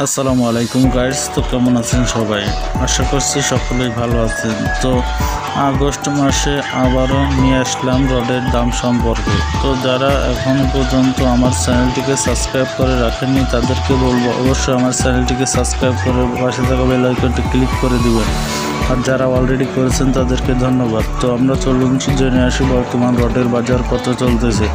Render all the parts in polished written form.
আসসালামু আলাইকুম গাইস। তো কেমন আছেন সবাই? আশা করছি সকলেই ভালো আছেন। তো আগস্ট মাসে আবারও নিয়ে আসলাম রডের দাম সম্পর্কে। তো যারা এখনও পর্যন্ত আমার চ্যানেলটিকে সাবস্ক্রাইব করে রাখেননি তাদেরকে বলবো অবশ্যই আমার চ্যানেলটিকে সাবস্ক্রাইব করে পাশে থাকা বেল আইকনটি ক্লিক করে দিবেন। আর যারা অলরেডি করেছেন তাদেরকে ধন্যবাদ। তো আমরা চলুন জেনে আসি বর্তমান রডের বাজার কত চলতেছে।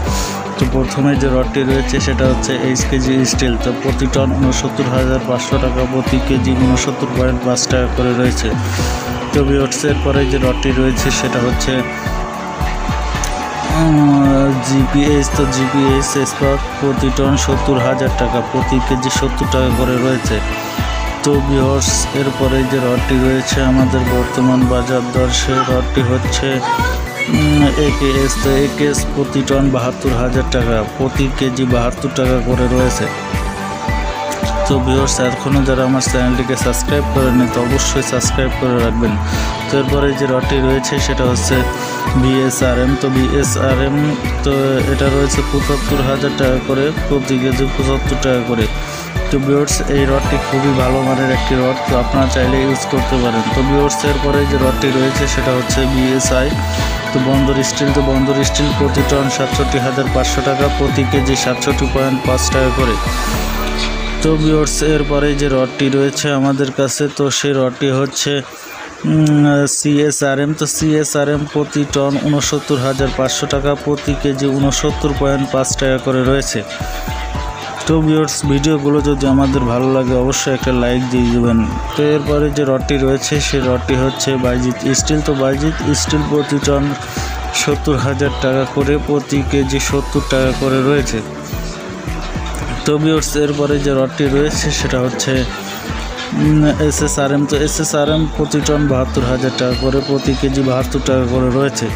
তো প্রথমে যে রডটি রয়েছে সেটা হচ্ছে HKG স্টিল। তো প্রতি টন ৬৯,৫০০ টাকা, প্রতি কেজি ৬৯.৫ টাকা করে রয়েছে। তো ভিউয়ার্সের পরে যে রডটি রয়েছে সেটা হচ্ছে GPH। তো GPH ইস্পাত প্রতি টন ৭০,০০০ টাকা, প্রতি কেজি ৭০ টাকা করে রয়েছে। তো ভিউয়ার্স এরপরে যে রডটি রয়েছে আমাদের বর্তমান বাজার দর, সে রডটি হচ্ছে AKS। তো AKS প্রতি টন ৭২,০০০ টাকা, প্রতি কেজি ৭২ টাকা করে রয়েছে। তো ভিউয়ার্স এখনও যারা আমার চ্যানেলটিকে সাবস্ক্রাইব করেনি তো অবশ্যই সাবস্ক্রাইব করে রাখবেন। তো এরপরে যে রডটি রয়েছে সেটা হচ্ছে BSRM। তো BSRM তো এটা রয়েছে ৭৫,০০০ টাকা করে, প্রতি কেজি ৭৫ টাকা করে। তো ভিউয়ার্স এই রডটি খুবই ভালো মানের একটি রড, তো আপনারা চাইলে ইউজ করতে পারেন। তো ভিউয়ার্স এরপরে যে রডটি রয়েছে সেটা হচ্ছে BSI। তো বন্দর স্টিল। তো বন্দর স্টিল প্রতি টন ৬৭,৫০০ টাকা, প্রতি কেজি ৬৭.৫ টাকা করে। তো ভিউয়ার্স এরপরে যে রডটি রয়েছে আমাদের কাছে, তো সেই রডটি হচ্ছে CSRM। তো CSRM প্রতি টন ৬৯,৫০০ টাকা, প্রতি কেজি ৬৯.৫ টাকা করে রয়েছে। তো ভিউয়ার্স ভিডিওগুলো যদি আমাদের ভালো লাগে অবশ্যই একটা লাইক দিয়ে দেবেন। তো এরপরে যে রডটি রয়েছে সেই রডটি হচ্ছে বাইজিৎ স্টিল। তো বাইজিৎ স্টিল প্রতি টন ৭০,০০০ টাকা করে, প্রতি কেজি ৭০ টাকা করে রয়েছে। তো ভিউয়ার্স এরপরে যে রডটি রয়েছে সেটা হচ্ছে SSRM। তো SSRM প্রতি টন ৭২,০০০ টাকা করে, প্রতি কেজি ৭২ টাকা করে রয়েছে।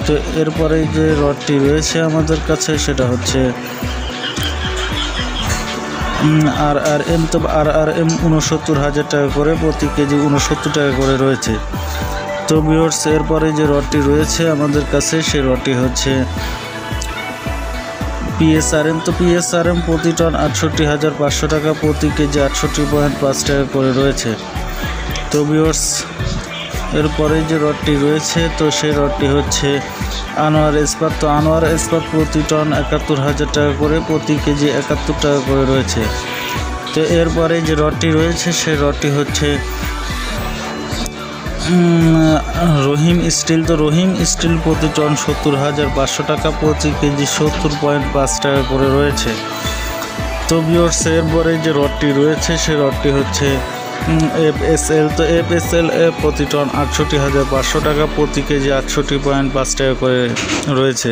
তো এরপরে যে রডটি রয়েছে আমাদের কাছে সেটা হচ্ছে RRM। তো RRM ৬৯,০০০ টাকা করে, প্রতি কেজি ৬৯ টাকা করে রয়েছে। তো ভিউয়ার্স এরপরে যে রডটি রয়েছে আমাদের কাছে সেই রডটি হচ্ছে PSRM। তো PSRM প্রতি টন ৬৮,৫০০ টাকা, প্রতি কেজি ৬৮.৫ টাকা করে রয়েছে। তো ভিউয়ার্স এরপরে যে রডটি রয়েছে তো সেই রডটি হচ্ছে আনোয়ার ইস্পাত। তো আনোয়ার ইস্পাত প্রতি টন ৭১,০০০ টাকা করে, প্রতি কেজি ৭১ টাকা করে রয়েছে। তো এরপরে যে রডটি রয়েছে সেই রডটি হচ্ছে রহিম স্টিল। তো রহিম স্টিল প্রতি টন ৭০,৫০০ টাকা, প্রতি কেজি ৭০.৫ টাকা করে রয়েছে। তো ভিউয়ার্স এরপরে যে রডটি রয়েছে সেই রডটি হচ্ছে FSL। তো FSL প্রতি টন ৬৮,৫০০ টাকা, প্রতি কেজি ৬৮.৫ টাকা করে রয়েছে।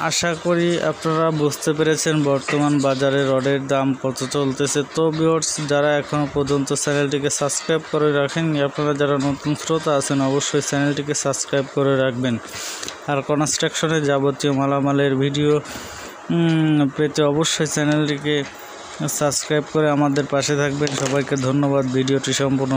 আশা করি আপনারা বুঝতে পেরেছেন বর্তমান বাজারে রডের দাম কত চলতেছে। তো ভিউয়ার্স যারা এখনও পর্যন্ত চ্যানেলটিকে সাবস্ক্রাইব করে রাখেননি, আপনারা যারা নতুন শ্রোতা আছেন অবশ্যই চ্যানেলটিকে সাবস্ক্রাইব করে রাখবেন। আর কনস্ট্রাকশনের যাবতীয় মালামালের ভিডিও পেতে অবশ্যই চ্যানেলটিকে সাবস্ক্রাইব করে আমাদের পাশে থাকবেন। সবাইকে ধন্যবাদ ভিডিওটি সম্পূর্ণ